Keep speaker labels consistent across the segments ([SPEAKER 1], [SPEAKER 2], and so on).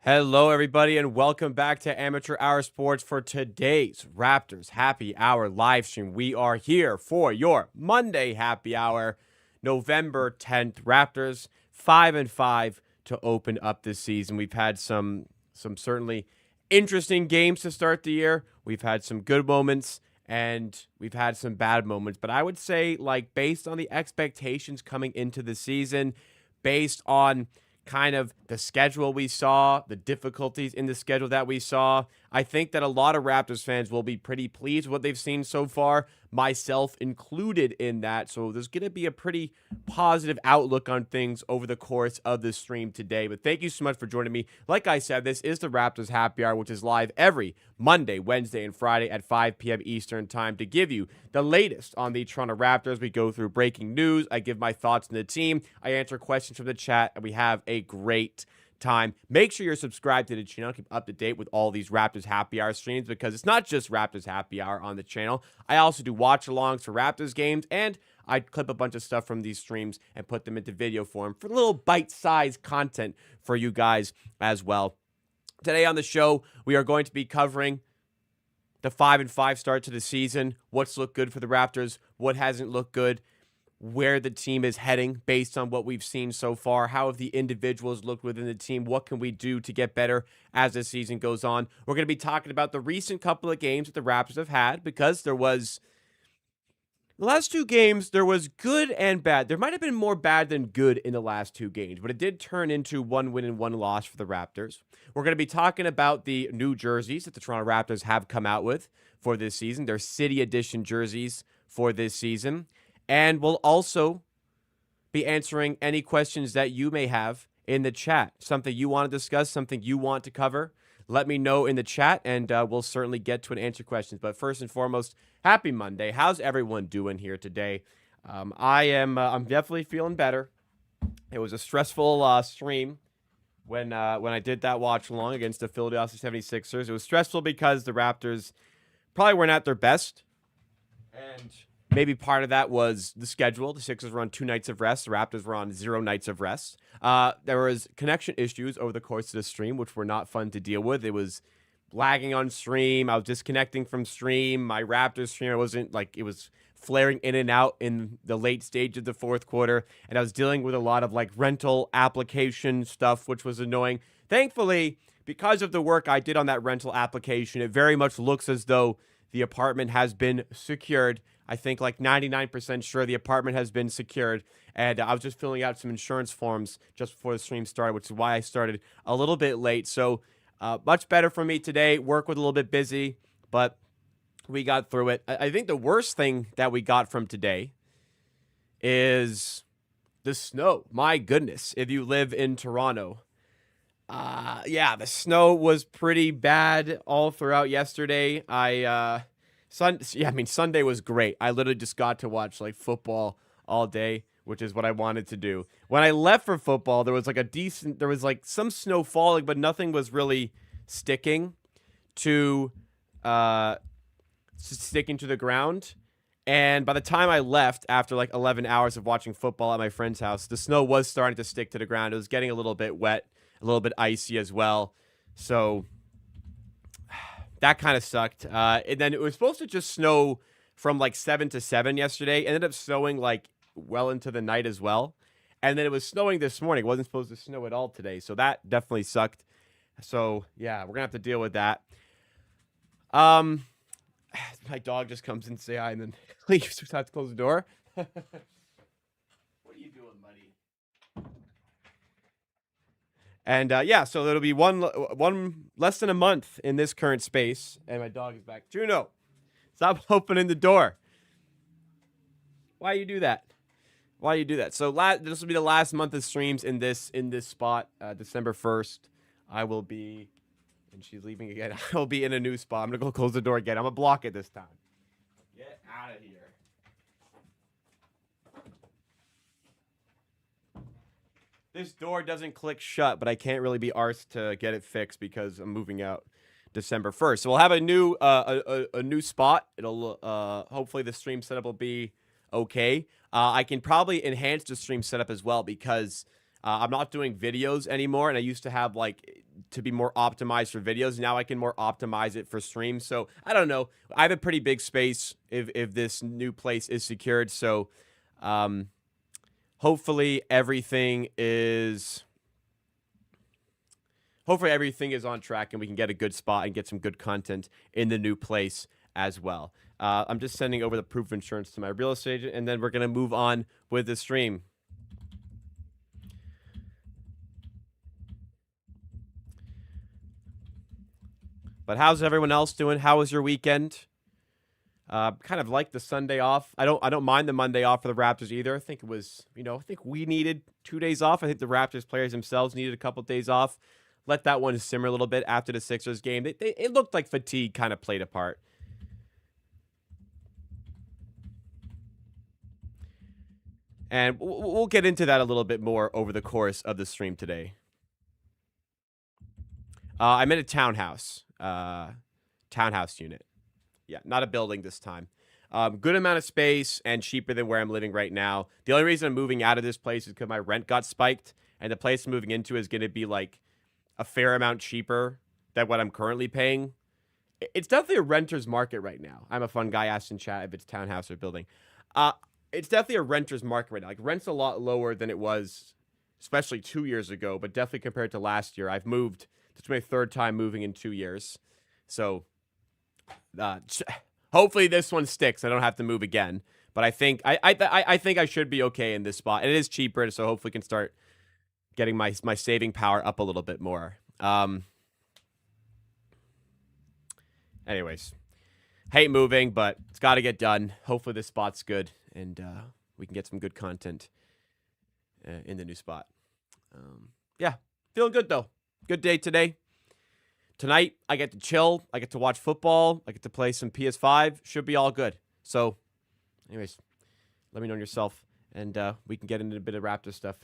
[SPEAKER 1] Hello, everybody, and welcome back to Amateur Hour Sports for today's Raptors Happy Hour live stream. We are here for your Monday Happy Hour, November 10th. Raptors 5-5 to open up this season. We've had some certainly interesting games to start the year. We've had some good moments and we've had some bad moments. But I would say, based on the expectations coming into the season, based on kind of the schedule we saw, the difficulties in the schedule that we saw, I think that a lot of Raptors fans will be pretty pleased with what they've seen so far, myself included in that. So there's going to be a pretty positive outlook on things over the course of the stream today. But thank you so much for joining me. Like I said, this is the Raptors Happy Hour, which is live every Monday, Wednesday, and Friday at 5 p.m. Eastern Time to give you the latest on the Toronto Raptors. We go through breaking news. I give my thoughts on the team. I answer questions from the chat, and we have a great time. Make sure you're subscribed to the channel. Keep up to date with all these Raptors Happy Hour streams because it's not just Raptors Happy Hour on the channel. I also do watch-alongs for Raptors games, and I clip a bunch of stuff from these streams and put them into video form for little bite-sized content for you guys as well. Today on the show, we are going to be covering the 5-5 start to the season, what's looked good for the Raptors, what hasn't looked good, where the team is heading based on what we've seen so far. How have the individuals looked within the team? What can we do to get better as the season goes on? We're going to be talking about the recent couple of games that the Raptors have had because there was the last two games, there was good and bad. There might have been more bad than good in the last two games, but it did turn into one win and one loss for the Raptors. We're going to be talking about the new jerseys that the Toronto Raptors have come out with for this season. They're City Edition jerseys for this season. And we'll also be answering any questions that you may have in the chat. Something you want to discuss, something you want to cover, let me know in the chat, and we'll certainly get to and answer questions. But first and foremost, happy Monday. How's everyone doing here today? I'm definitely feeling better. It was a stressful stream when I did that watch along against the Philadelphia 76ers. It was stressful because the Raptors probably weren't at their best, and maybe part of that was the schedule. The Sixers were on 2 nights of rest. The Raptors were on 0 nights of rest. There was connection issues over the course of the stream, which were not fun to deal with. It was lagging on stream. I was disconnecting from stream. My Raptors stream, it was flaring in and out in the late stage of the fourth quarter. And I was dealing with a lot of rental application stuff, which was annoying. Thankfully, because of the work I did on that rental application, it very much looks as though the apartment has been secured. I think 99% sure the apartment has been secured. And I was just filling out some insurance forms just before the stream started, which is why I started a little bit late. So much better for me today. Work was a little bit busy, but we got through it. I think the worst thing that we got from today is the snow. My goodness, if you live in Toronto. The snow was pretty bad all throughout yesterday. Sunday was great. I literally just got to watch football all day, which is what I wanted to do. When I left for football, there was some snow falling, but nothing was really sticking to the ground. And by the time I left, after 11 hours of watching football at my friend's house, the snow was starting to stick to the ground. It was getting a little bit wet, a little bit icy as well. So that kind of sucked. And then it was supposed to just snow from 7 to 7 yesterday. It ended up snowing well into the night as well. And then it was snowing this morning. It wasn't supposed to snow at all today. So that definitely sucked. So yeah, we're going to have to deal with that. My dog just comes in to say hi and then leaves. So I have to close the door. What are you doing, buddy? And so it'll be one less than a month in this current space, and my dog is back. Juno, stop opening the door. Why you do that? So this will be the last month of streams in this spot. December 1st, I will be, and she's leaving again. I will be in a new spot. I'm gonna go close the door again. I'm gonna block it this time. Get out of here. This door doesn't click shut, but I can't really be arsed to get it fixed because I'm moving out December 1st. So we'll have a new new spot. It'll hopefully the stream setup will be okay. I can probably enhance the stream setup as well because I'm not doing videos anymore, and I used to have to be more optimized for videos. Now I can more optimize it for streams. So I don't know. I have a pretty big space if this new place is secured. So hopefully everything is on track and we can get a good spot and get some good content in the new place as well. I'm just sending over the proof of insurance to my real estate agent, and then we're going to move on with the stream. But how's everyone else doing? How was your weekend? Kind of like the Sunday off. I don't mind the Monday off for the Raptors either. I think it was, I think we needed 2 days off. I think the Raptors players themselves needed a couple of days off. Let that one simmer a little bit after the Sixers game. It looked like fatigue kind of played a part. And we'll get into that a little bit more over the course of the stream today. I'm in a townhouse unit. Yeah, not a building this time. Good amount of space and cheaper than where I'm living right now. The only reason I'm moving out of this place is because my rent got spiked, and the place I'm moving into is going to be like a fair amount cheaper than what I'm currently paying. It's definitely a renter's market right now. I'm a fun guy, asked in chat if it's townhouse or building. It's definitely a renter's market right now. Like, rent's a lot lower than it was, especially 2 years ago, but definitely compared to last year. I've moved. It's my third time moving in 2 years. So hopefully this one sticks. I don't have to move again. But I think I think I should be okay in this spot. And it is cheaper, so hopefully we can start getting my saving power up a little bit more. Anyways, hate moving, but it's got to get done. Hopefully this spot's good, and we can get some good content in the new spot. Yeah, feeling good though. Good day today. Tonight, I get to chill. I get to watch football. I get to play some PS5. Should be all good. So, anyways, let me know yourself, and we can get into a bit of Raptor stuff.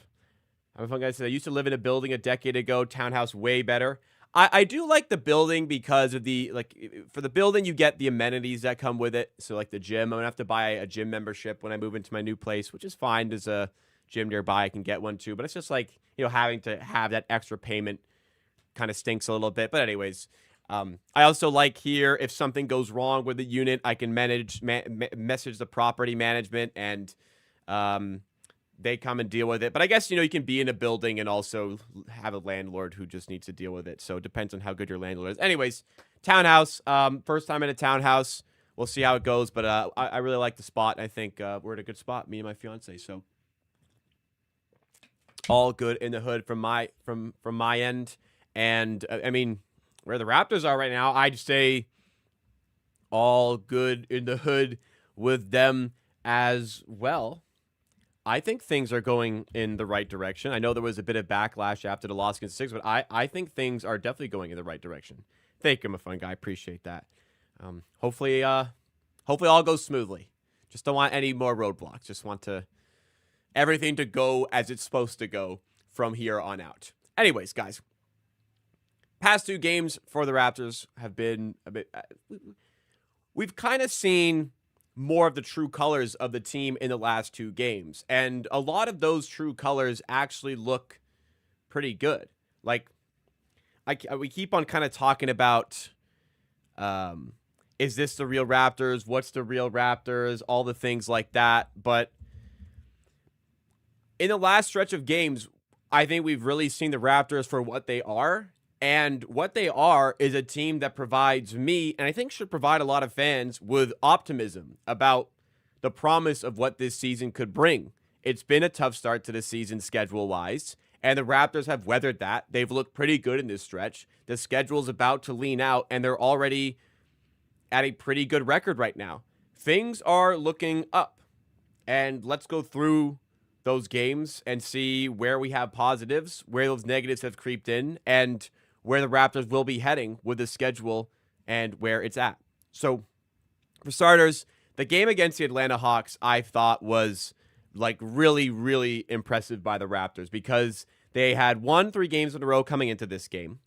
[SPEAKER 1] I'm a fun guy. I used to live in a building a decade ago. Townhouse, way better. I do like the building because of for the building, you get the amenities that come with it. So, like the gym. I'm going to have to buy a gym membership when I move into my new place, which is fine. There's a gym nearby. I can get one too. But it's just like, having to have that extra payment kind of stinks a little bit. But anyways, I also like here, if something goes wrong with the unit, I can message the property management, and they come and deal with it. But I guess, you can be in a building and also have a landlord who just needs to deal with it. So it depends on how good your landlord is. Anyways, townhouse, first time in a townhouse. We'll see how it goes. But I really like the spot. I think we're at a good spot, me and my fiance. So all good in the hood from my end. And I mean, where the Raptors are right now, I'd say all good in the hood with them as well. I think things are going in the right direction. I know there was a bit of backlash after the loss against the Sixers, but I think things are definitely going in the right direction. Thank you, I'm a fun guy. Appreciate that. Hopefully all goes smoothly. Just don't want any more roadblocks. Just want everything to go as it's supposed to go from here on out. Anyways, guys. Past 2 games for the Raptors have been a bit... we've kind of seen more of the true colors of the team in the last 2 games. And a lot of those true colors actually look pretty good. Like, we keep on kind of talking about, is this the real Raptors? What's the real Raptors? All the things like that. But in the last stretch of games, I think we've really seen the Raptors for what they are. And what they are is a team that provides me, and I think should provide a lot of fans, with optimism about the promise of what this season could bring. It's been a tough start to the season schedule-wise, and the Raptors have weathered that. They've looked pretty good in this stretch. The schedule's about to lean out, and they're already at a pretty good record right now. Things are looking up, and let's go through those games and see where we have positives, where those negatives have creeped in, and where the Raptors will be heading with the schedule and where it's at. So, for starters, the game against the Atlanta Hawks, I thought, was like really, really impressive by the Raptors because they had won 3 games in a row coming into this game.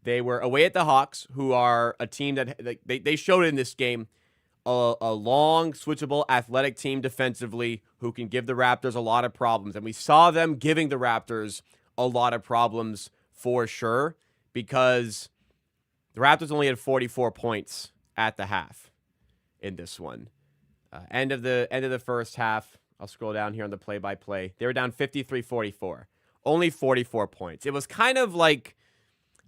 [SPEAKER 1] They were away at the Hawks, who are a team that they showed in this game a long, switchable, athletic team defensively who can give the Raptors a lot of problems. And we saw them giving the Raptors a lot of problems for sure. because the Raptors only had 44 points at the half in this one. End of the first half, I'll scroll down here on the play-by-play. They were down 53-44. Only 44 points. It was kind of like,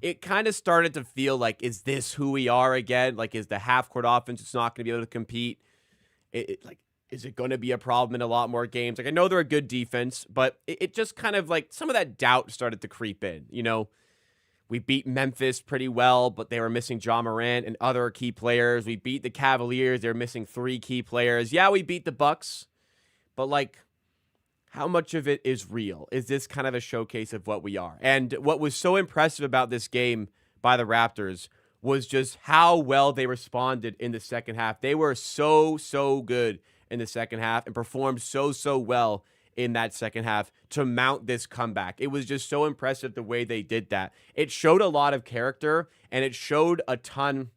[SPEAKER 1] it kind of started to feel like, is this who we are again? Like, is the half-court offense just not going to be able to compete? Is it going to be a problem in a lot more games? Like, I know they're a good defense, but it just kind of like, some of that doubt started to creep in. You know, we beat Memphis pretty well, but they were missing Ja Morant and other key players. We beat the Cavaliers. They're missing 3 key players. Yeah, we beat the Bucks, but like, how much of it is real? Is this kind of a showcase of what we are? And what was so impressive about this game by the Raptors was just how well they responded in the second half. They were so good in the second half and performed so well in that second half to mount this comeback. It was just so impressive the way they did that. It showed a lot of character, and it showed a ton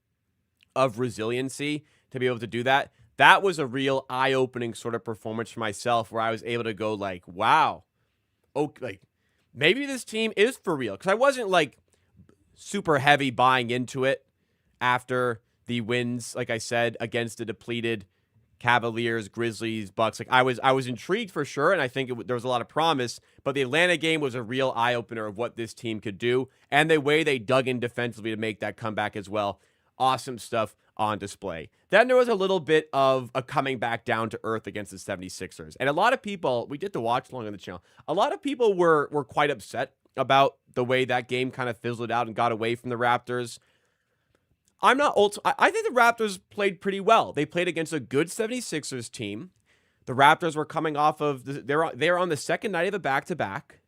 [SPEAKER 1] of resiliency to be able to do that. That was a real eye-opening sort of performance for myself, where I was able to go like, wow, okay, like maybe this team is for real. Because I wasn't like super heavy buying into it after the wins, like I said, against the depleted Cavaliers, Grizzlies, Bucks. Like I was intrigued for sure, and I think there was a lot of promise. But the Atlanta game was a real eye-opener of what this team could do, and the way they dug in defensively to make that comeback as well. Awesome stuff on display. Then there was a little bit of a coming back down to earth against the 76ers. And a lot of people, we did the watch along on the channel, a lot of people were quite upset about the way that game kind of fizzled out and got away from the Raptors. I think the Raptors played pretty well. They played against a good 76ers team. The Raptors were coming off of, they're on the second night of a back-to-back.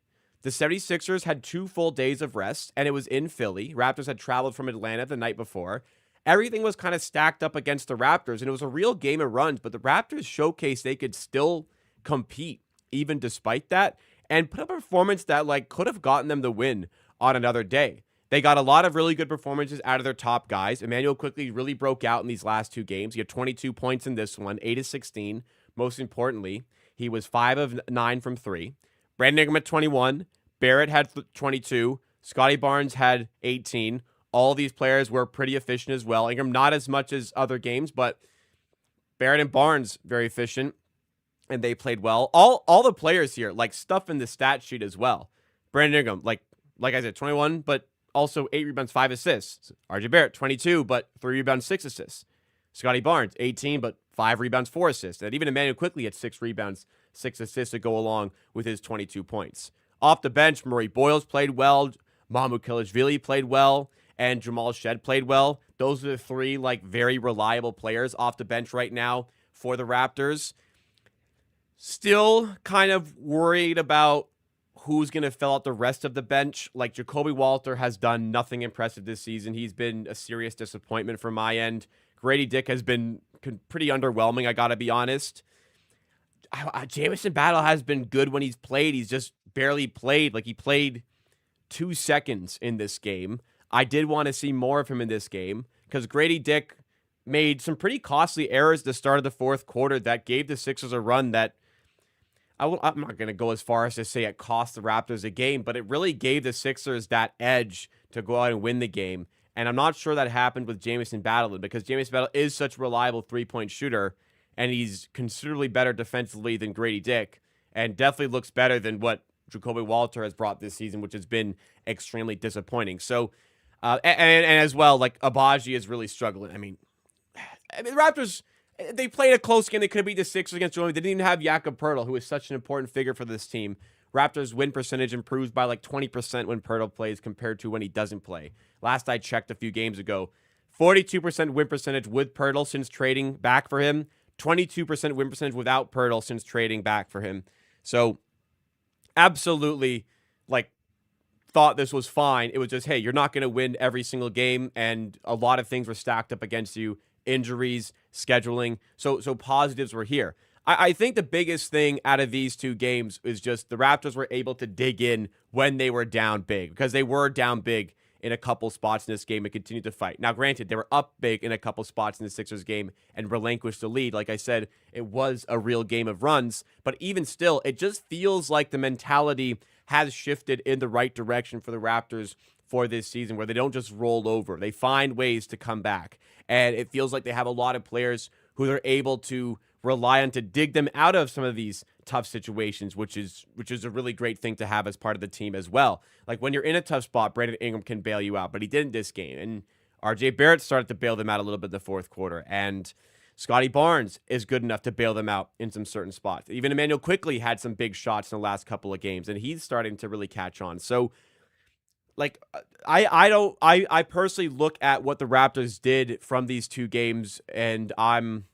[SPEAKER 1] The 76ers had 2 full days of rest, and it was in Philly. Raptors had traveled from Atlanta the night before. Everything was kind of stacked up against the Raptors, and it was a real game of runs, but the Raptors showcased they could still compete even despite that, and put up a performance that like could have gotten them the win on another day. They got a lot of really good performances out of their top guys. Emmanuel quickly really broke out in these last 2 games. He had 22 points in this one, 8 of 16. Most importantly, he was 5 of 9 from 3. Brandon Ingram at 21. Barrett had 22. Scottie Barnes had 18. All these players were pretty efficient as well. Ingram not as much as other games, but Barrett and Barnes very efficient, and they played well. All the players here, like stuff in the stat sheet as well. Brandon Ingram, like I said, 21, but also 8 rebounds, 5 assists. RJ Barrett, 22, but 3 rebounds, 6 assists. Scottie Barnes, 18, but 5 rebounds, 4 assists. And even Emmanuel quickly had 6 rebounds, 6 assists to go along with his 22 points. Off the bench, Murray Boyles played well. Mahmoud Kilishvili played well. And Jamal Shed played well. Those are the 3 like very reliable players off the bench right now for the Raptors. Still kind of worried about who's going to fill out the rest of the bench. Like Jacoby Walter has done nothing impressive this season. He's been a serious disappointment from my end. Grady Dick has been pretty underwhelming, I got to be honest. Jamison Battle has been good when he's played. He's just barely played. Like he played 2 seconds in this game. I did want to see more of him in this game because Grady Dick made some pretty costly errors at the start of the fourth quarter that gave the Sixers a run that I'm not going to go as far as to say it cost the Raptors a game, but it really gave the Sixers that edge to go out and win the game. And I'm not sure that happened with Jamison Battle because Jamison Battle is such a reliable 3-point shooter, and he's considerably better defensively than Grady Dick, and definitely looks better than what Jacoby Walter has brought this season, which has been extremely disappointing. So, and as well, like Abaji is really struggling. I mean, the Raptors, they played a close game. They could have beat the Sixers against Jordan. They didn't even have Jakob Poeltl, who is such an important figure for this team. Raptors win percentage improves by like 20% when Poeltl plays compared to when he doesn't play. Last I checked a few games ago, 42% win percentage with Poeltl since trading back for him. 22% win percentage without Poeltl since trading back for him. So, absolutely, like, thought this was fine. It was just, hey, you're not going to win every single game, and a lot of things were stacked up against you. Injuries, scheduling. So positives were here. I think the biggest thing out of these 2 games is just the Raptors were able to dig in when they were down big, because they were down big in a couple spots in this game and continued to fight. Now, granted, they were up big in a couple spots in the Sixers game and relinquished the lead. Like I said, it was a real game of runs, but even still, it just feels like the mentality has shifted in the right direction for the Raptors for this season where they don't just roll over. They find ways to come back. And it feels like they have a lot of players who they're able to rely on to dig them out of some of these tough situations, which is a really great thing to have as part of the team as well. Like when you're in a tough spot, Brandon Ingram can bail you out, but he didn't this game. And RJ Barrett started to bail them out a little bit in the fourth quarter. And Scottie Barnes is good enough to bail them out in some certain spots. Even Emmanuel Quickley had some big shots in the last couple of games, and he's starting to really catch on. So, like, I personally look at what the Raptors did from these two games, and I'm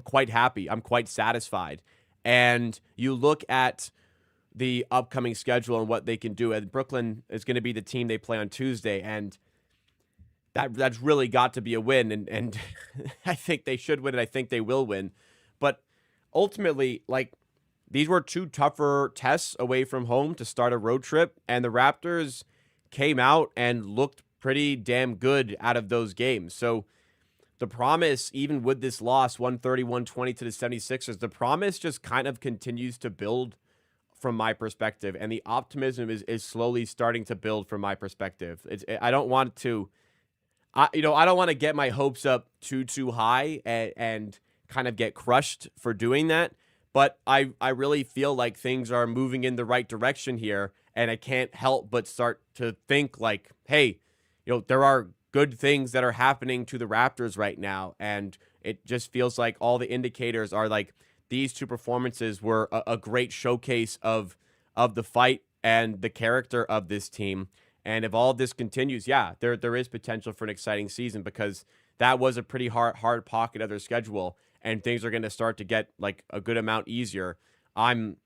[SPEAKER 1] quite happy. I'm quite satisfied. And you look at the upcoming schedule and what they can do. And Brooklyn is going to be the team they play on Tuesday, and that's really got to be a win. And I think they should win, and I think they will win. But ultimately, like, these were two tougher tests away from home to start a road trip, and the Raptors came out and looked pretty damn good out of those games. So the promise, even with this loss, 130-120 to the 76ers, the promise just kind of continues to build from my perspective, and the optimism is slowly starting to build from my perspective. I don't want to get my hopes up too high and kind of get crushed for doing that. But I really feel like things are moving in the right direction here, and I can't help but start to think like, hey, there are good things that are happening to the Raptors right now, and it just feels like all the indicators are like these two performances were a great showcase of the fight and the character of this team. And if all of this continues, yeah, there is potential for an exciting season, because that was a pretty hard pocket of their schedule, and things are going to start to get like a good amount easier. I'm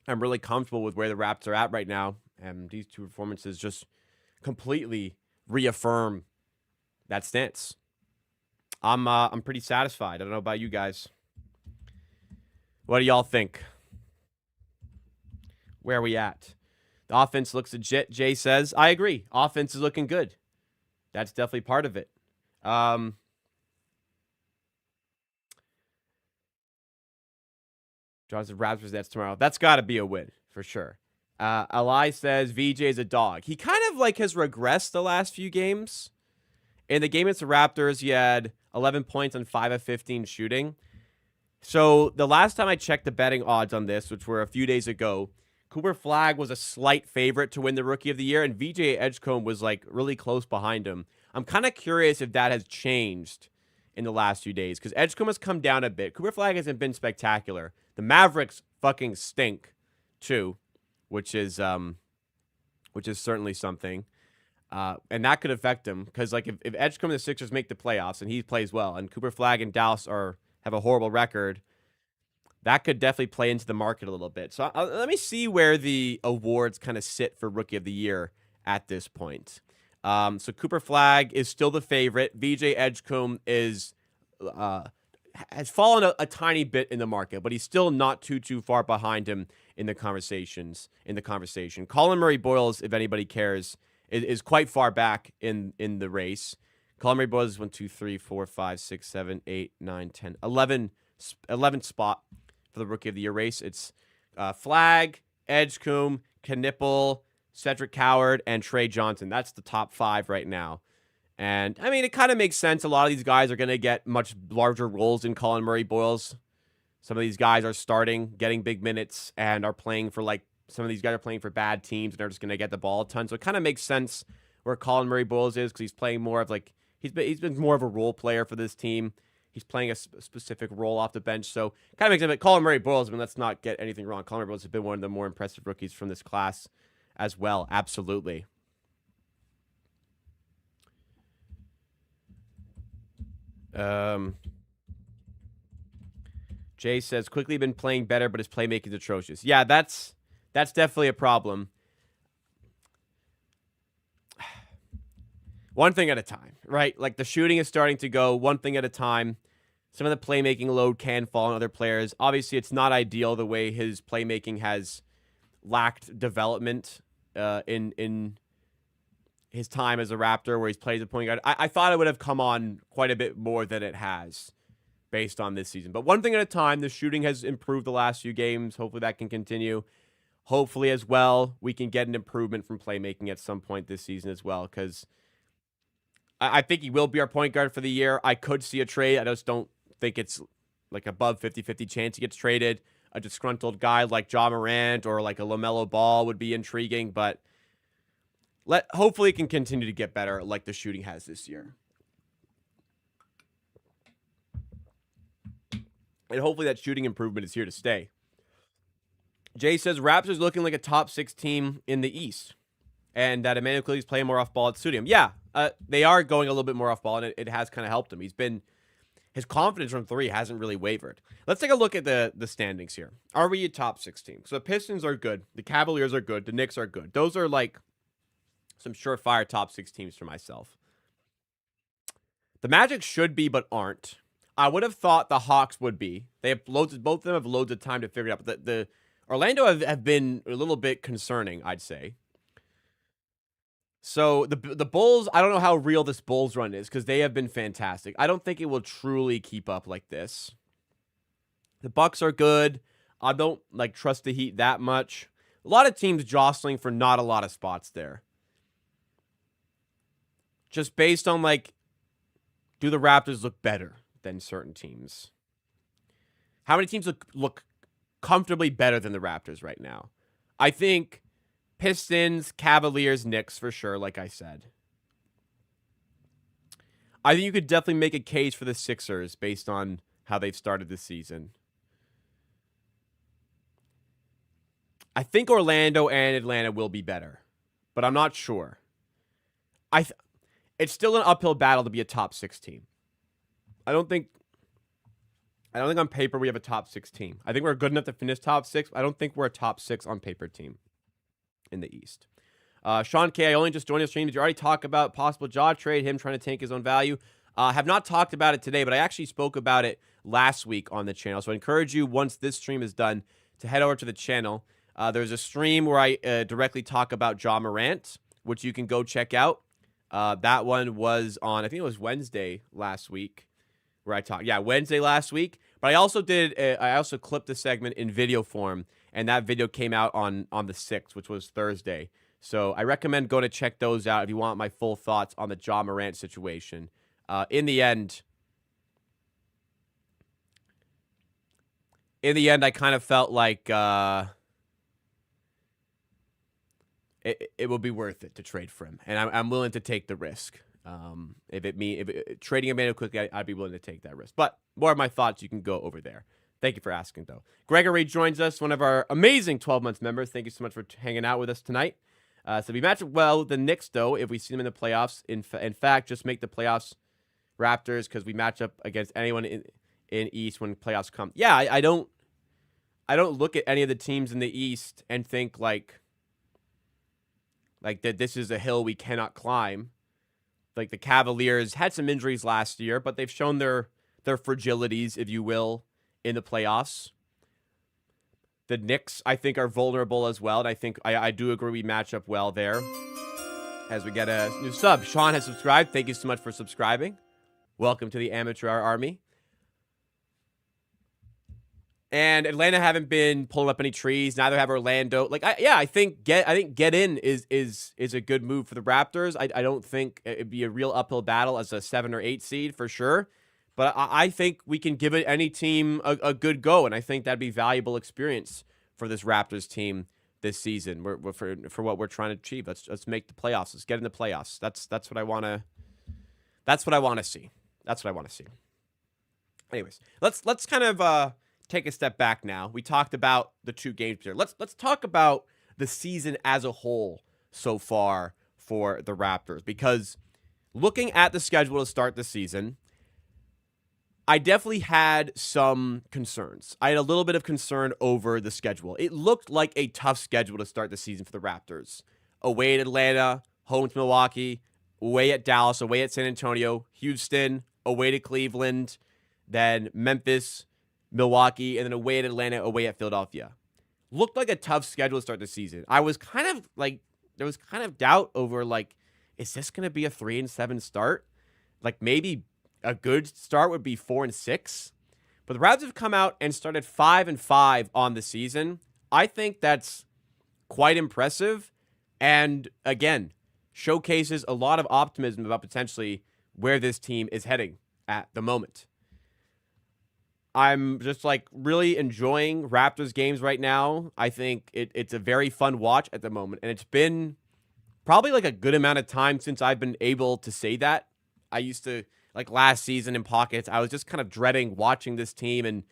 [SPEAKER 1] really comfortable with where the Raps are at right now, and these two performances just completely reaffirm that stance. I'm pretty satisfied. I don't know about you guys. What do y'all think? Where are we at? The offense looks legit, Jay says. I agree. Offense is looking good. That's definitely part of it. Draws the Raptors, that's tomorrow. That's got to be a win, for sure. Eli says VJ is a dog. He kind of like has regressed the last few games. In the game against the Raptors, he had 11 points on 5 of 15 shooting. So the last time I checked the betting odds on this, which were a few days ago, Cooper Flagg was a slight favorite to win the Rookie of the Year, and VJ Edgecombe was like really close behind him. I'm kind of curious if that has changed in the last few days, because Edgecombe has come down a bit. Cooper Flagg hasn't been spectacular. The Mavericks fucking stink too, which is certainly something. And that could affect him, because like if Edgecombe and the Sixers make the playoffs and he plays well, and Cooper Flagg and Dallas have a horrible record, that could definitely play into the market a little bit. So let me see where the awards kind of sit for Rookie of the Year at this point. So Cooper Flagg is still the favorite. VJ Edgecombe has fallen a tiny bit in the market, but he's still not too far behind him in the conversation. Colin Murray-Boyles, if anybody cares, is quite far back in the race. Colin Murray-Boyles is 1, 2, 3, 4, 5, 6, 7, 8, 9, 10, 11th spot for the Rookie of the Year race. It's Flagg, Edgecombe, Knipple, Cedric Coward, and Trey Johnson. That's the top 5 right now. And, I mean, it kind of makes sense. A lot of these guys are going to get much larger roles than Colin Murray-Boyles. Some of these guys are starting, getting big minutes, and are playing for, like, some of these guys are playing for bad teams, and they're just going to get the ball a ton. So it kind of makes sense where Colin Murray-Boyles is, because he's playing more of, like, he's been more of a role player for this team. He's playing a specific role off the bench. So kind of makes sense. But Colin Murray-Boyles, I mean, let's not get anything wrong. Colin Murray-Boyles has been one of the more impressive rookies from this class as well. Absolutely. Jay says, Quickly been playing better, but his playmaking is atrocious. Yeah, that's definitely a problem. One thing at a time, right? Like, the shooting is starting to go one thing at a time. Some of the playmaking load can fall on other players. Obviously, it's not ideal the way his playmaking has lacked development in his time as a Raptor, where he's played the point guard. I thought it would have come on quite a bit more than it has based on this season. But one thing at a time. The shooting has improved the last few games. Hopefully that can continue. hopefully as well, we can get an improvement from playmaking at some point this season as well, because I think he will be our point guard for the year. I could see a trade. I just don't think it's like above 50-50 chance he gets traded. A disgruntled guy like Ja Morant or like a LaMelo Ball would be intriguing, but hopefully it can continue to get better like the shooting has this year. And hopefully that shooting improvement is here to stay. Jay says, Raptors looking like a top 6 team in the East. And that Emmanuel Quickley's playing more off ball at Studium. Yeah, they are going a little bit more off ball, and it has kind of helped him. His confidence from 3 hasn't really wavered. Let's take a look at the standings here. Are we a top 6 team? So the Pistons are good. The Cavaliers are good. The Knicks are good. Those are like some surefire top 6 teams for myself. The Magic should be, but aren't. I would have thought the Hawks would be. They have both of them have loads of time to figure it out. But the Orlando have been a little bit concerning, I'd say. So the Bulls, I don't know how real this Bulls run is because they have been fantastic. I don't think it will truly keep up like this. The Bucks are good. I don't trust the Heat that much. A lot of teams jostling for not a lot of spots there. Just based on do the Raptors look better than certain teams? How many teams look comfortably better than the Raptors right now? I think Pistons, Cavaliers, Knicks for sure, like I said. I think you could definitely make a case for the Sixers based on how they've started this season. I think Orlando and Atlanta will be better, but I'm not sure. It's still an uphill battle to be a top 6 team. I don't think on paper we have a top 6 team. I think we're good enough to finish top 6. I don't think we're a top 6 on paper team in the East. Sean K, I only just joined the stream. Did you already talk about possible jaw trade, him trying to tank his own value? Have not talked about it today, but I actually spoke about it last week on the channel. So I encourage you, once this stream is done, to head over to the channel. There's a stream where I directly talk about Ja Morant, which you can go check out. That one was on, I think it was Wednesday last week, where I talked. Yeah, Wednesday last week. But I also clipped the segment in video form, and that video came out on the 6th, which was Thursday. So I recommend going to check those out if you want my full thoughts on the Ja Morant situation. In the end, I kind of felt like it will be worth it to trade for him, and I'm willing to take the risk. If trading Emmanuel quickly, I'd be willing to take that risk. But more of my thoughts, you can go over there. Thank you for asking, though. Gregory joins us, one of our amazing 12-month members. Thank you so much for hanging out with us tonight. So we match up well with the Knicks, though, if we see them in the playoffs. In fact, just make the playoffs Raptors because we match up against anyone in East when playoffs come. Yeah, I don't look at any of the teams in the East and think like that this is a hill we cannot climb. Like the Cavaliers had some injuries last year, but they've shown their fragilities, if you will, in the playoffs. The Knicks, I think, are vulnerable as well, and I think I do agree we match up well there. As we get a new sub. Sean has subscribed. Thank you so much for subscribing. Welcome to the Amateur Hour Army. And Atlanta haven't been pulling up any trees. Neither have Orlando. I think get in is a good move for the Raptors. I don't think it'd be a real uphill battle as a 7 or 8 seed for sure. But I think we can give any team a good go, and I think that'd be valuable experience for this Raptors team this season. For what we're trying to achieve. Let's make the playoffs. Let's get in the playoffs. That's what I want to. That's what I want to see. That's what I want to see. Anyways, let's kind of take a step back now. We talked about the 2 games here. Let's talk about the season as a whole so far for the Raptors, because looking at the schedule to start the season, I definitely had some concerns. I had a little bit of concern over the schedule. It looked like a tough schedule to start the season for the Raptors. Away at Atlanta, home to Milwaukee, away at Dallas, away at San Antonio, Houston, away to Cleveland, then Memphis, Milwaukee, and then away at Atlanta, away at Philadelphia. Looked like a tough schedule to start the season. I was kind of there was kind of doubt over is this going to be a 3-7 start? Maybe a good start would be 4-6. But the Raptors have come out and started 5-5 on the season. I think that's quite impressive. And again, showcases a lot of optimism about potentially where this team is heading at the moment. I'm just like really enjoying Raptors games right now. I think it's a very fun watch at the moment. And it's been probably like a good amount of time since I've been able to say that. I used to, like last season in pockets, I was just kind of dreading watching this team and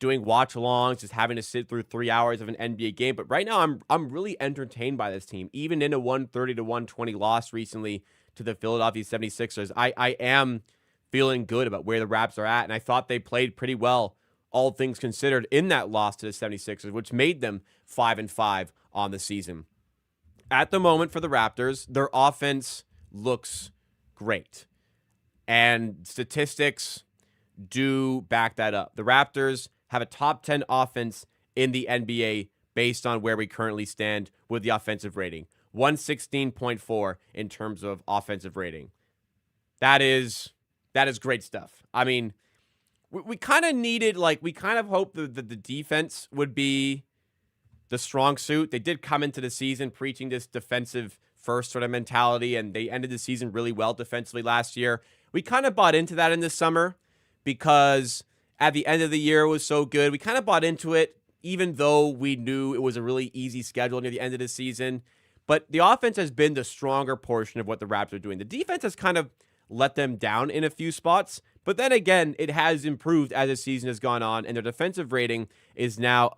[SPEAKER 1] doing watch-alongs, just having to sit through 3 hours of an NBA game. But right now, I'm really entertained by this team. Even in a 130-120 loss recently to the Philadelphia 76ers, I am feeling good about where the Raps are at. And I thought they played pretty well, all things considered, in that loss to the 76ers, which made them 5-5 on the season. At the moment for the Raptors, their offense looks great. And statistics do back that up. The Raptors have a top 10 offense in the NBA based on where we currently stand with the offensive rating. 116.4 in terms of offensive rating. That is great stuff. I mean, we kind of needed, we kind of hoped that the defense would be the strong suit. They did come into the season preaching this defensive first sort of mentality, and they ended the season really well defensively last year. We kind of bought into that in the summer because at the end of the year it was so good. We kind of bought into it, even though we knew it was a really easy schedule near the end of the season. But the offense has been the stronger portion of what the Raptors are doing. The defense has kind of let them down in a few spots. But then again, it has improved as the season has gone on, and their defensive rating is now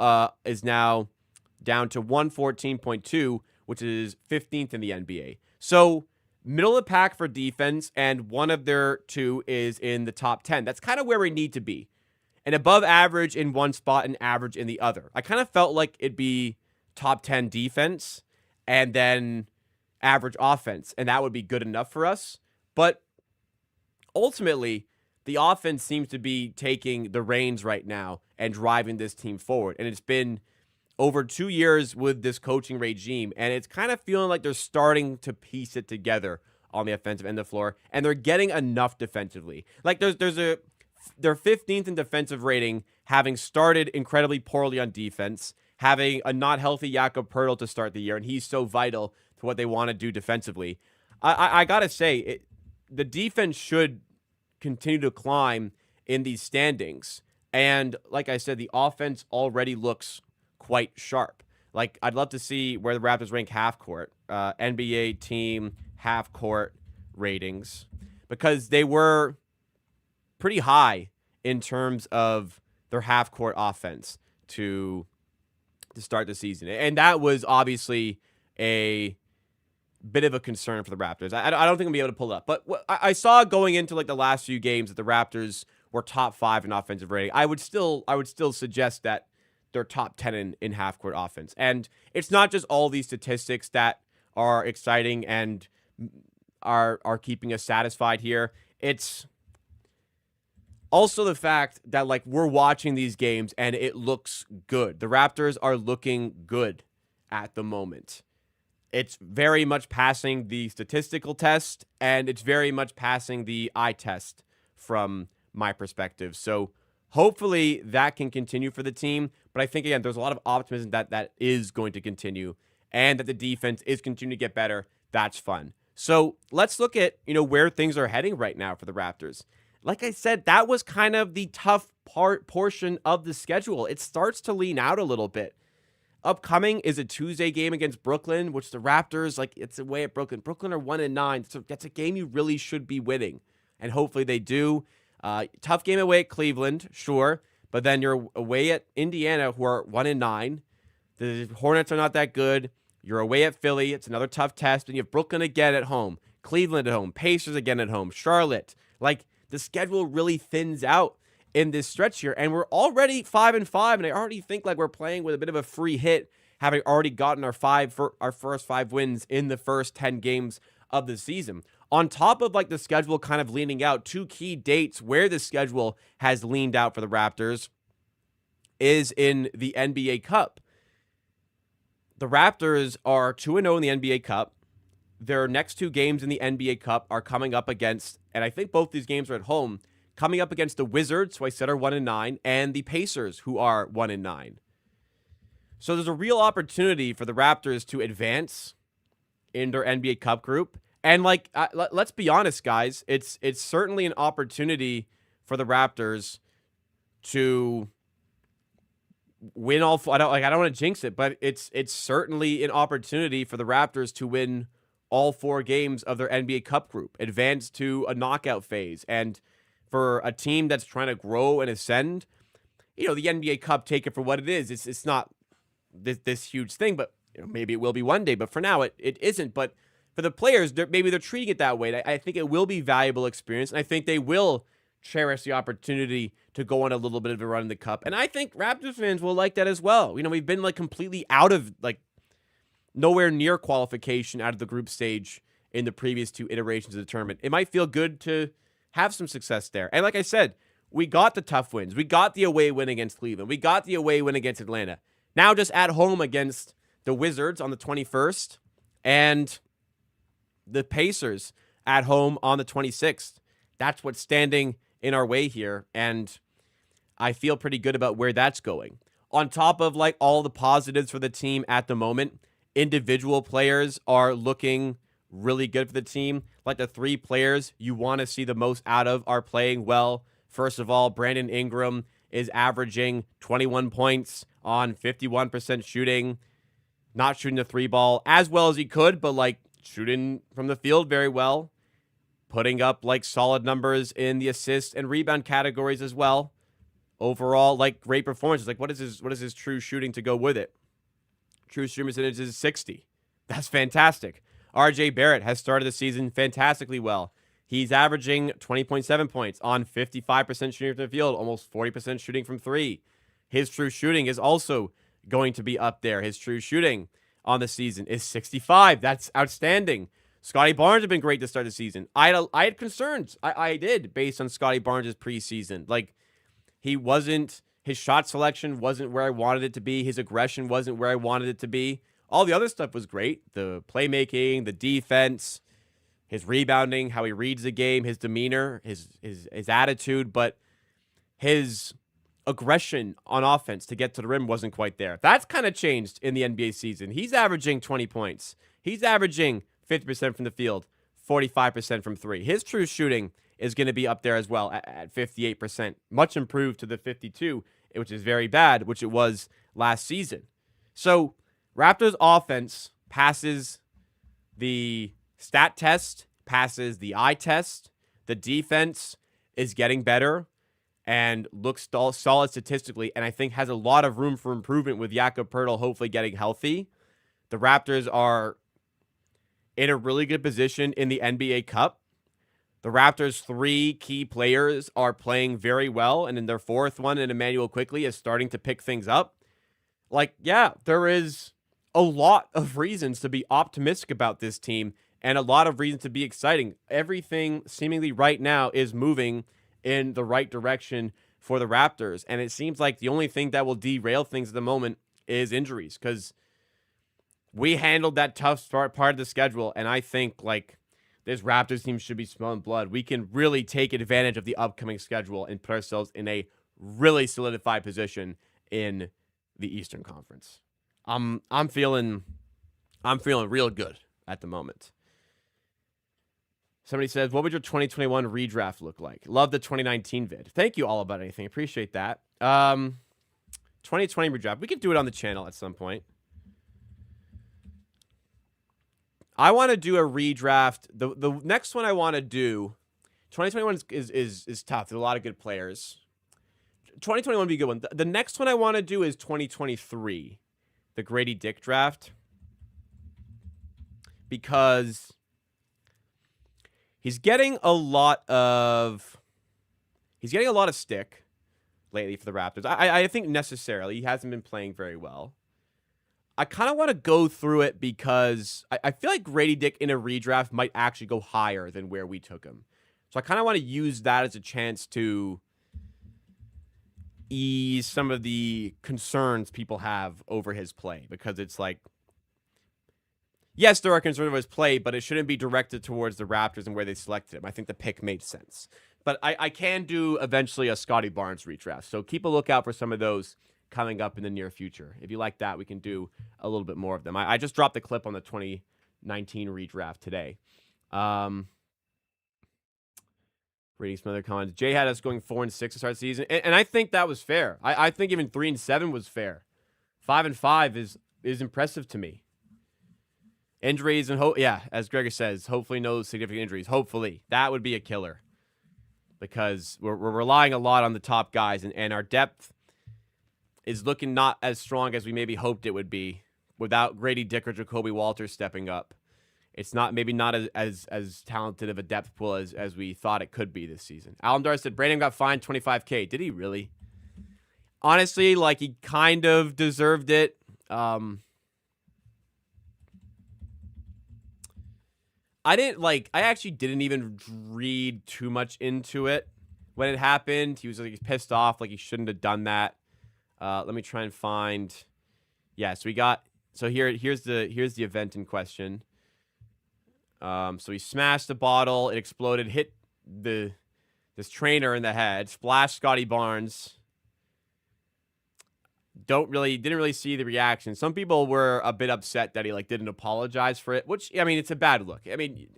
[SPEAKER 1] down to 114.2, which is 15th in the NBA. So middle of the pack for defense, and one of their two is in the top 10. That's kind of where we need to be. And above average in one spot and average in the other. I kind of felt like it'd be top 10 defense and then average offense, and that would be good enough for us. But ultimately, the offense seems to be taking the reins right now and driving this team forward. And it's been over 2 years with this coaching regime, and it's kind of feeling like they're starting to piece it together on the offensive end of the floor, and they're getting enough defensively. Like they're 15th in defensive rating, having started incredibly poorly on defense, having a not healthy Jakob Poeltl to start the year, and he's so vital to what they want to do defensively. I gotta say, the defense should continue to climb in these standings, and like I said, the offense already looks quite sharp. Like, I'd love to see where the Raptors rank half court, NBA team half court ratings, because they were pretty high in terms of their half court offense to start the season. And that was obviously a bit of a concern for the Raptors. I don't think I'll be able to pull it up. But I saw going into like the last few games that the Raptors were top 5 in offensive rating. I would still suggest that they're top 10 in half court offense. And it's not just all these statistics that are exciting and are keeping us satisfied here. It's also the fact that like we're watching these games and it looks good. The Raptors are looking good at the moment. It's very much passing the statistical test, and it's very much passing the eye test from my perspective. So hopefully that can continue for the team. But I think, again, there's a lot of optimism that is going to continue, and that the defense is continuing to get better. That's fun. So let's look at, where things are heading right now for the Raptors. Like I said, that was kind of the tough portion of the schedule. It starts to lean out a little bit. Upcoming is a Tuesday game against Brooklyn, which the Raptors, it's away at Brooklyn. Brooklyn are 1-9, so that's a game you really should be winning, and hopefully they do. Tough game away at Cleveland, sure, but then you're away at Indiana, who are 1-9. The Hornets are not that good. You're away at Philly. It's another tough test, and you have Brooklyn again at home, Cleveland at home, Pacers again at home, Charlotte. The schedule really thins out in this stretch here, and we're already 5-5, and I already think we're playing with a bit of a free hit, having already gotten our first 5 wins in the first 10 games of the season. On top of the schedule kind of leaning out, 2 key dates where the schedule has leaned out for the Raptors is in the NBA Cup. The Raptors are 2-0 in the NBA Cup. Their next 2 games in the NBA Cup are coming up against, and I think both these games are at home, coming up against the Wizards, who I said are 1-9, and the Pacers, who are 1-9. So there's a real opportunity for the Raptors to advance in their NBA Cup group. And like, let's be honest, guys, it's certainly an opportunity for the Raptors to win all. I don't want to jinx it, but it's certainly an opportunity for the Raptors to win all 4 games of their NBA Cup group, advance to a knockout phase. And for a team that's trying to grow and ascend, the NBA Cup, take it for what it is. It's not this huge thing, but maybe it will be one day. But for now, it isn't. But for the players, maybe they're treating it that way. I think it will be valuable experience, and I think they will cherish the opportunity to go on a little bit of a run in the Cup. And I think Raptors fans will like that as well. We've been like completely out of nowhere near qualification out of the group stage in the previous 2 iterations of the tournament. It might feel good to have some success there. And like I said, we got the tough wins. We got the away win against Cleveland. We got the away win against Atlanta. Now just at home against the Wizards on the 21st and the Pacers at home on the 26th. That's what's standing in our way here, and I feel pretty good about where that's going. On top of all the positives for the team at the moment, individual players are looking really good for the team. Like the 3 players you want to see the most out of are playing well. First of all, Brandon Ingram is averaging 21 points on 51% shooting, not shooting the 3 ball as well as he could, but shooting from the field very well, putting up solid numbers in the assist and rebound categories as well. Overall, great performances. What is his true shooting to go with it? True shooting percentage is 60. That's fantastic. RJ Barrett has started the season fantastically well. He's averaging 20.7 points on 55% shooting from the field, almost 40% shooting from 3. His true shooting is also going to be up there. His true shooting on the season is 65. That's outstanding. Scottie Barnes has been great to start the season. I had concerns. I did, based on Scottie Barnes' preseason. His shot selection wasn't where I wanted it to be. His aggression wasn't where I wanted it to be. All the other stuff was great. The playmaking, the defense, his rebounding, how he reads the game, his demeanor, his attitude, but his aggression on offense to get to the rim wasn't quite there. That's kind of changed in the NBA season. He's averaging 20 points. He's averaging 50% from the field, 45% from 3. His true shooting is going to be up there as well at 58%, much improved to the 52, which is very bad, which it was last season. So Raptors offense passes the stat test, passes the eye test. The defense is getting better and looks solid statistically, and I think has a lot of room for improvement with Jakob Poeltl hopefully getting healthy. The Raptors are in a really good position in the NBA Cup. The Raptors' 3 key players are playing very well, and in their 4th one, and Emmanuel Quickley is starting to pick things up. There is a lot of reasons to be optimistic about this team, and a lot of reasons to be exciting. Everything seemingly right now is moving in the right direction for the Raptors, and it seems like the only thing that will derail things at the moment is injuries, because we handled that tough start part of the schedule, and I think this Raptors team should be smelling blood. We can really take advantage of the upcoming schedule and put ourselves in a really solidified position in the Eastern Conference. I'm feeling real good at the moment. Somebody says, what would your 2021 redraft look like? Love the 2019 vid. Thank you all about anything. Appreciate that. 2020 redraft. We could do it on the channel at some point. I want to do a redraft. The next one I want to do, 2021 is tough. There's a lot of good players. 2021 would be a good one. The next one I want to do is 2023, the Grady Dick draft, because he's getting a lot of stick lately for the Raptors. I think necessarily he hasn't been playing very well. I kind of want to go through it because I feel like Grady Dick in a redraft might actually go higher than where we took him. So I kind of want to use that as a chance to ease some of the concerns people have over his play, because it's yes, there are concerns over his play, but it shouldn't be directed towards the Raptors and where they selected him. I think the pick made sense. But I can do eventually a Scottie Barnes redraft. So keep a lookout for some of those coming up in the near future. If you like that, we can do a little bit more of them. I just dropped the clip on the 2019 redraft today. Reading some other comments. Jay had us going 4-6 to start the season, and I think that was fair. I think even 3-7 was fair. 5-5 is impressive to me. Injuries and as Gregor says, hopefully no significant injuries. Hopefully that would be a killer, because we're relying a lot on the top guys, and our depth is looking not as strong as we maybe hoped it would be without Grady Dick or Jacoby Walters stepping up. It's not as talented of a depth pool as we thought it could be this season. Alan Dar said Brandon got fined $25K. Did he really? Honestly, like, he kind of deserved it. I actually didn't even read too much into it when it happened. He was like pissed off, like he shouldn't have done that. Let me try and find. Yeah, so here's the event in question. So he smashed the bottle, it exploded, hit this trainer in the head, splashed Scottie Barnes. Didn't really see the reaction. Some people were a bit upset that he didn't apologize for it, which, I mean, it's a bad look. I mean,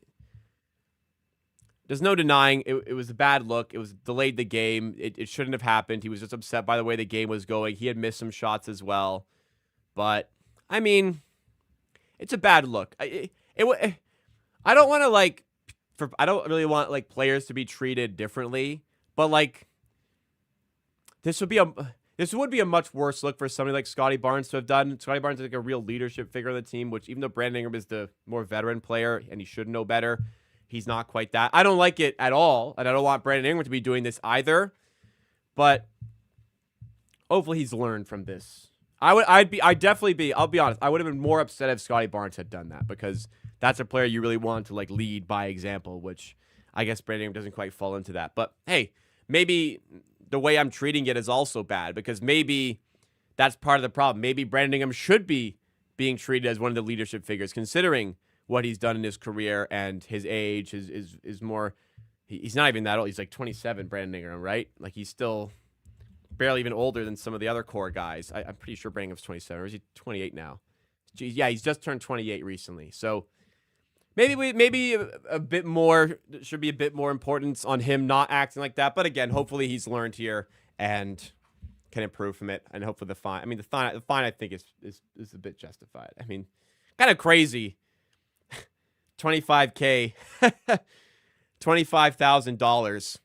[SPEAKER 1] there's no denying it was a bad look. It was delayed the game. It shouldn't have happened. He was just upset by the way the game was going. He had missed some shots as well. But, I mean, it's a bad look. I don't want to I don't really want players to be treated differently, but this would be a much worse look for somebody like Scottie Barnes to have done. Scottie Barnes is a real leadership figure on the team, which even though Brandon Ingram is the more veteran player and he should know better, he's not quite that. I don't like it at all, and I don't want Brandon Ingram to be doing this either. But hopefully he's learned from this. I'd definitely be. I'll be honest. I would have been more upset if Scottie Barnes had done that, because that's a player you really want to lead by example, which I guess Brandon Ingram doesn't quite fall into that. But hey, maybe the way I'm treating it is also bad, because maybe that's part of the problem. Maybe Brandon Ingram should be being treated as one of the leadership figures, considering what he's done in his career and his age is more. He's not even that old. He's 27, Brandon Ingram, right? He's still barely even older than some of the other core guys. I'm pretty sure Brandon Ingram's 27, or is he 28 now? Jeez, yeah, he's just turned 28 recently. So maybe a bit more, should be a bit more importance on him not acting like that. But again, hopefully he's learned here and can improve from it. And hopefully the fine. I mean, the fine I think is a bit justified. I mean, kind of crazy. $25K, $25,000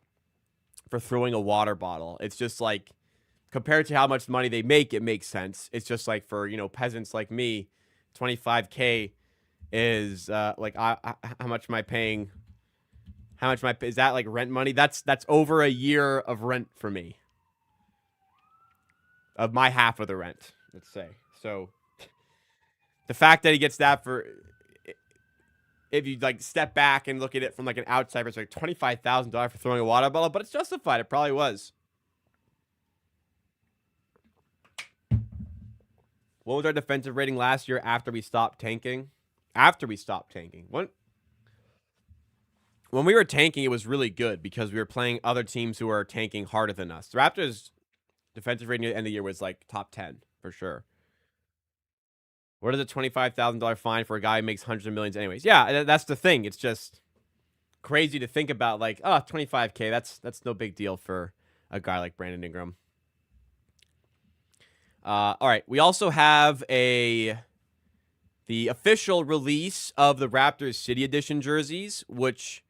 [SPEAKER 1] for throwing a water bottle. It's just compared to how much money they make, it makes sense. It's just for peasants like me, $25K is how much am I paying? Is that rent money? That's over a year of rent for me. Of my half of the rent, let's say. So the fact that he gets that for, if you step back and look at it from an outsider, it's $25,000 for throwing a water bottle, but it's justified. It probably was. What was our defensive rating last year after we stopped tanking? When we were tanking, it was really good because we were playing other teams who were tanking harder than us. The Raptors' defensive rating at the end of the year was top 10 for sure. What is a $25,000 fine for a guy who makes hundreds of millions anyways? Yeah, that's the thing. It's just crazy to think about $25K. That's no big deal for a guy like Brandon Ingram. All right, we also have the official release of the Raptors City Edition jerseys, which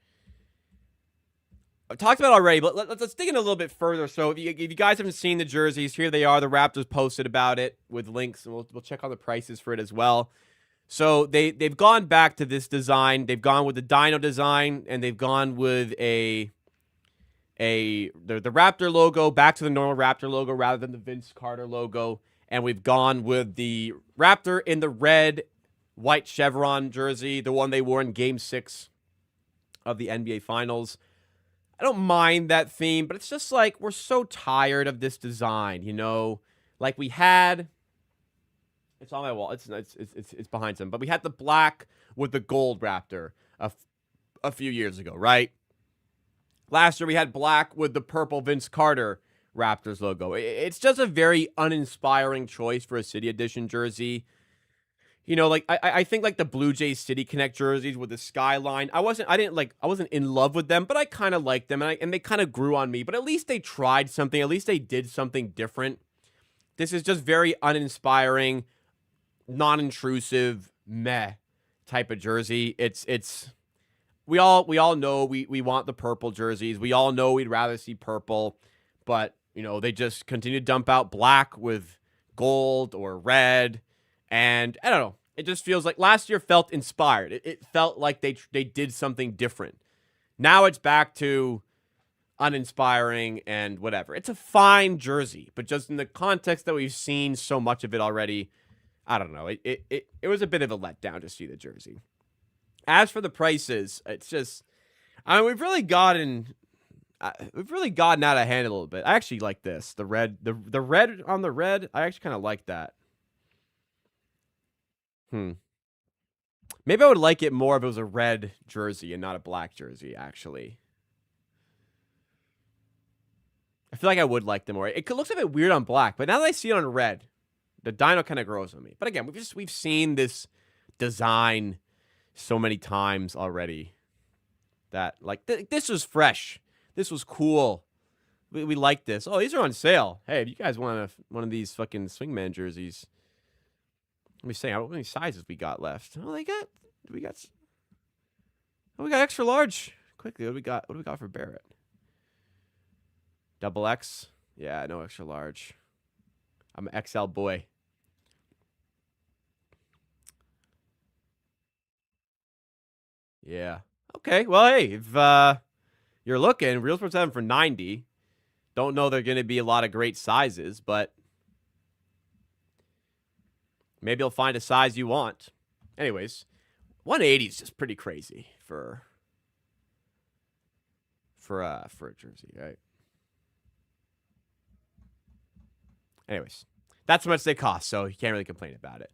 [SPEAKER 1] I've talked about already, but let's dig in a little bit further. So if you guys haven't seen the jerseys, here they are. The Raptors posted about it with links, and we'll check on the prices for it as well. So they've gone back to this design. They've gone with the Dino design, and they've gone with the Raptor logo back to the normal Raptor logo rather than the Vince Carter logo. And we've gone with the Raptor in the red, white chevron jersey, the one they wore in Game 6 of the NBA Finals. I don't mind that theme, but it's just we're so tired of this design, we had. It's on my wall. It's behind some, but we had the black with the gold Raptor a few years ago, right? Last year we had black with the purple Vince Carter Raptors logo. It's just a very uninspiring choice for a City Edition jersey. You know, like I think like the Blue Jays City Connect jerseys with the skyline. I wasn't in love with them, but I kind of liked them, and they kind of grew on me. But at least they tried something. At least they did something different. This is just very uninspiring, non-intrusive, meh type of jersey. It's we all know we want the purple jerseys. We all know we'd rather see purple, but you know, they just continue to dump out black with gold or red. And I don't know. It just feels like last year felt inspired. It felt like they did something different. Now it's back to uninspiring and whatever. It's a fine jersey, but just in the context that we've seen so much of it already, I don't know. It was a bit of a letdown to see the jersey. As for the prices, it's just, I mean, we've really gotten out of hand a little bit. I actually like this. The red on the red. I actually kind of like that. Maybe I would like it more if it was a red jersey and not a black jersey, actually. I feel like I would like them more. It looks a bit weird on black, but now that I see it on red, the dino kind of grows on me. But again, we've seen this design so many times already that, like, this was fresh. This was cool. We like this. Oh, these are on sale. Hey, if you guys want one of these fucking swingman jerseys, let me see how many sizes we got left. Oh, we got extra large. Quickly, what do we got for Barrett? Double X? Yeah, no extra large. I'm an XL boy. Yeah. Okay. Well, hey, if you're looking, Real Sports 7 for 90. Don't know they're going to be a lot of great sizes, but maybe you'll find a size you want. Anyways, 180 is just pretty crazy for a jersey, right? Anyways, that's how much they cost, so you can't really complain about it.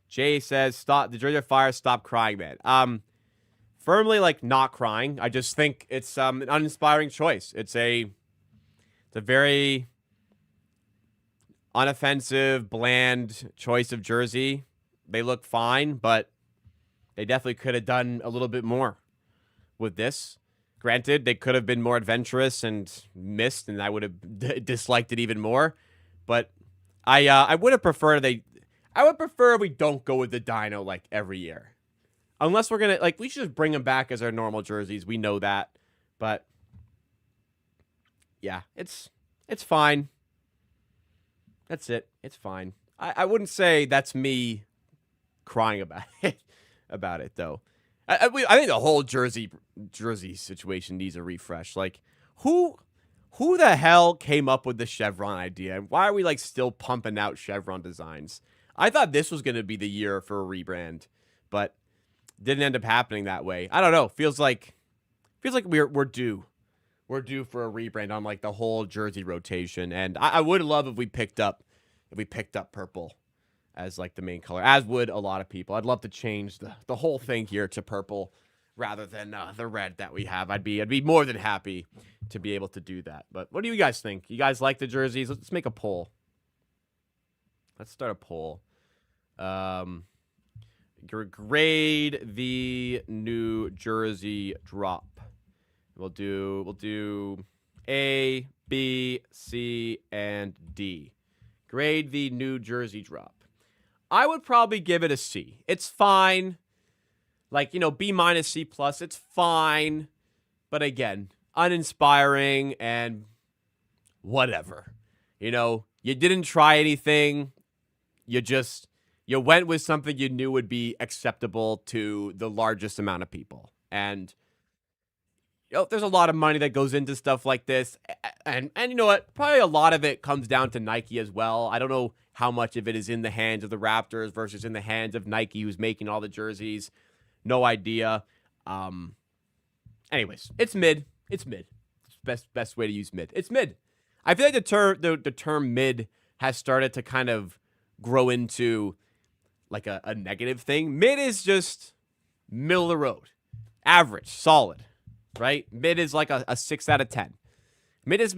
[SPEAKER 1] Jay says, "Stop the jersey fire. Stop crying, man." Firmly, like, not crying. I just think it's an uninspiring choice. It's a very unoffensive, bland choice of jersey. They look fine, but they definitely could have done a little bit more with this. Granted, they could have been more adventurous and missed, and I would have disliked it even more. But I would have preferred I would prefer we don't go with the dino like every year. Unless we're going to, like, we should just bring them back as our normal jerseys. We know that. But yeah, it's fine. That's it. It's fine. I wouldn't say that's me crying about it though. I think the whole jersey situation needs a refresh. Like, who the hell came up with the chevron idea? Why are we, like, still pumping out chevron designs? I thought this was going to be the year for a rebrand, but didn't end up happening that way. I don't know. Feels like we're due. We're due for a rebrand on, like, the whole jersey rotation. And I would love if we picked up purple as, like, the main color, as would a lot of people. I'd love to change the whole thing here to purple rather than the red that we have. I'd be more than happy to be able to do that. But what do you guys think? You guys like the jerseys? Let's make a poll. Let's start a poll. Grade the New Jersey drop. We'll do A, B, C, and D. Grade the New Jersey drop. I would probably give it a C. It's fine. Like, you know, B minus, C plus. It's fine. But again, uninspiring and whatever. You know, you didn't try anything. You went with something you knew would be acceptable to the largest amount of people. And, you know, there's a lot of money that goes into stuff like this. And you know what? Probably a lot of it comes down to Nike as well. I don't know how much of it is in the hands of the Raptors versus in the hands of Nike, who's making all the jerseys. No idea. Anyways, it's mid. It's mid. Best way to use mid. It's mid. I feel like the term mid has started to kind of grow into like a negative thing. Mid is just middle of the road. Average. Solid. Right? Mid is like a 6 out of 10. Mid has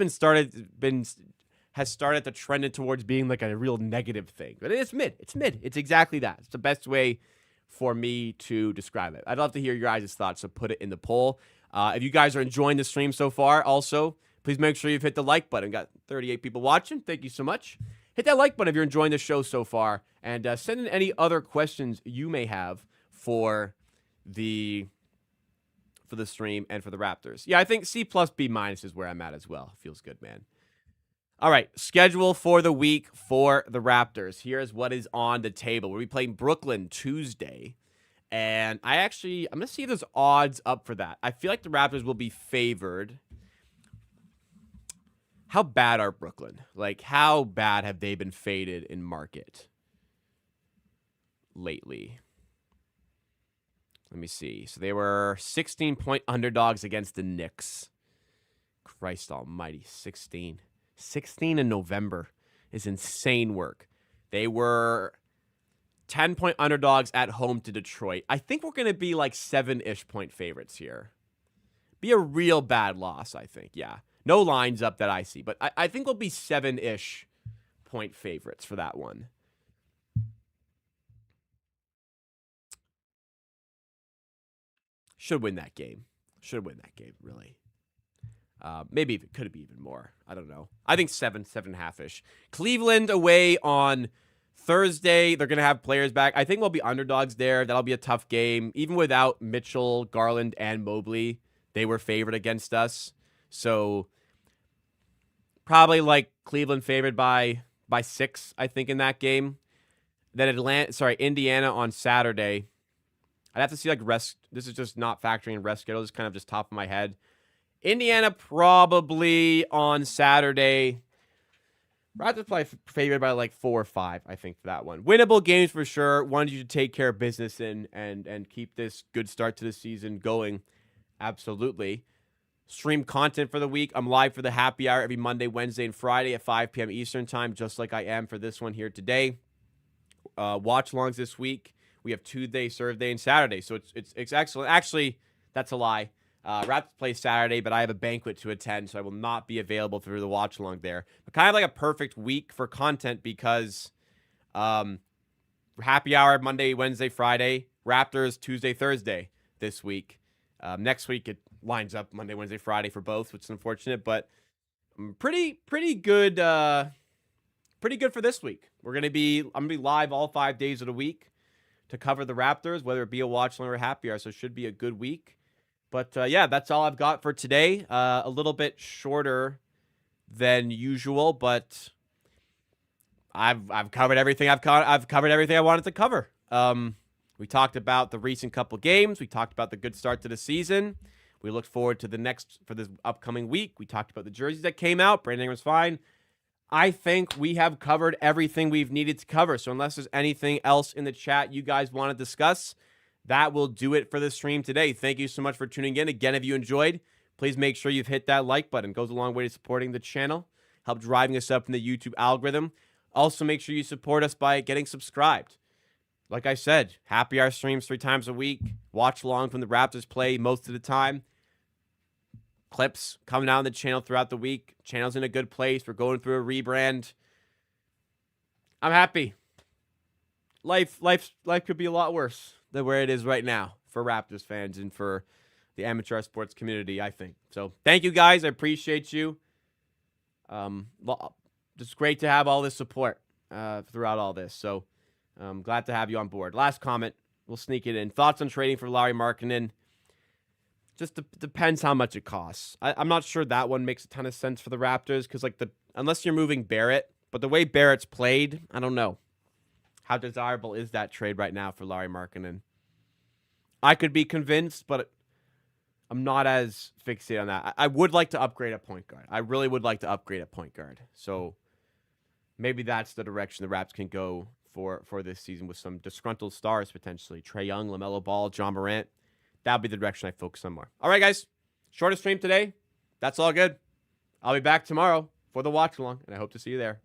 [SPEAKER 1] started to trend towards being like a real negative thing. But it's mid. It's mid. It's exactly that. It's the best way for me to describe it. I'd love to hear your guys' thoughts, so put it in the poll. If you guys are enjoying the stream so far, also, please make sure you've hit the like button. Got 38 people watching. Thank you so much. Hit that like button if you're enjoying the show so far. And send in any other questions you may have for the stream and for the Raptors. Yeah, I think C plus B minus is where I'm at as well. Feels good, man. All right, schedule for the week for the Raptors. Here's what is on the table. We'll be playing Brooklyn Tuesday. And I'm going to see if there's odds up for that. I feel like the Raptors will be favored. How bad are Brooklyn? Like, how bad have they been faded in market lately? Let me see. So they were 16-point underdogs against the Knicks. Christ almighty, 16. 16 in November is insane work. They were 10-point underdogs at home to Detroit. I think we're going to be like 7-ish point favorites here. Be a real bad loss, I think. Yeah. No lines up that I see, but I think we'll be 7-ish point favorites for that one. Should win that game. Should win that game, really. Maybe it could be even more. I don't know. I think 7.5-ish. Cleveland away on Thursday. They're going to have players back. I think we'll be underdogs there. That'll be a tough game. Even without Mitchell, Garland, and Mobley, they were favored against us. So probably like Cleveland favored by 6, I think, in that game. Then Indiana on Saturday. I'd have to see like rest. This is just not factoring in rest schedule. This is kind of just top of my head. Indiana probably on Saturday. Raptors probably favored by like 4 or 5, I think, for that one. Winnable games for sure. Wanted you to take care of business and keep this good start to the season going. Absolutely. Stream content for the week. I'm live for the happy hour every Monday, Wednesday, and Friday at 5 p.m. Eastern time, just like I am for this one here today. Watch-alongs this week. We have Tuesday, Thursday, and Saturday, so it's excellent. Actually, that's a lie. Raptors play Saturday, but I have a banquet to attend, so I will not be available for the watch-along there. But kind of like a perfect week for content because happy hour Monday, Wednesday, Friday. Raptors Tuesday, Thursday this week. Next week it lines up Monday, Wednesday, Friday for both, which is unfortunate, but pretty good. Pretty good for this week. I'm gonna be live all 5 days of the week to cover the Raptors, whether it be a watch-along or a happy hour. So it should be a good week. But yeah, that's all I've got for today. A little bit shorter than usual, but I've covered everything. I've covered everything I wanted to cover. We talked about the recent couple games. We talked about the good start to the season. We looked forward to for this upcoming week. We talked about the jerseys that came out. Brandon Ingram's fine. I think we have covered everything we've needed to cover. So unless there's anything else in the chat you guys want to discuss, that will do it for the stream today. Thank you so much for tuning in. Again, if you enjoyed, please make sure you've hit that like button. It goes a long way to supporting the channel, help driving us up in the YouTube algorithm. Also, make sure you support us by getting subscribed. Like I said, happy hour streams 3 times a week. Watch along from the Raptors play most of the time. Clips coming out on the channel throughout the week. Channel's in a good place. We're going through a rebrand. I'm happy. Life could be a lot worse than where it is right now for Raptors fans and for the amateur sports community, I think. So thank you guys. I appreciate you. It's great to have all this support throughout all this. So I'm glad to have you on board. Last comment. We'll sneak it in. Thoughts on trading for Lauri Markkanen? Just depends how much it costs. I'm not sure that one makes a ton of sense for the Raptors because unless you're moving Barrett, but the way Barrett's played, I don't know. How desirable is that trade right now for Lauri Markkanen? I could be convinced, but I'm not as fixated on that. I would like to upgrade a point guard. I really would like to upgrade a point guard. So maybe that's the direction the Raps can go for this season with some disgruntled stars potentially. Trae Young, LaMelo Ball, John Morant. That'll be the direction I focus on more. All right, guys. Shortest stream today. That's all good. I'll be back tomorrow for the watch along, and I hope to see you there.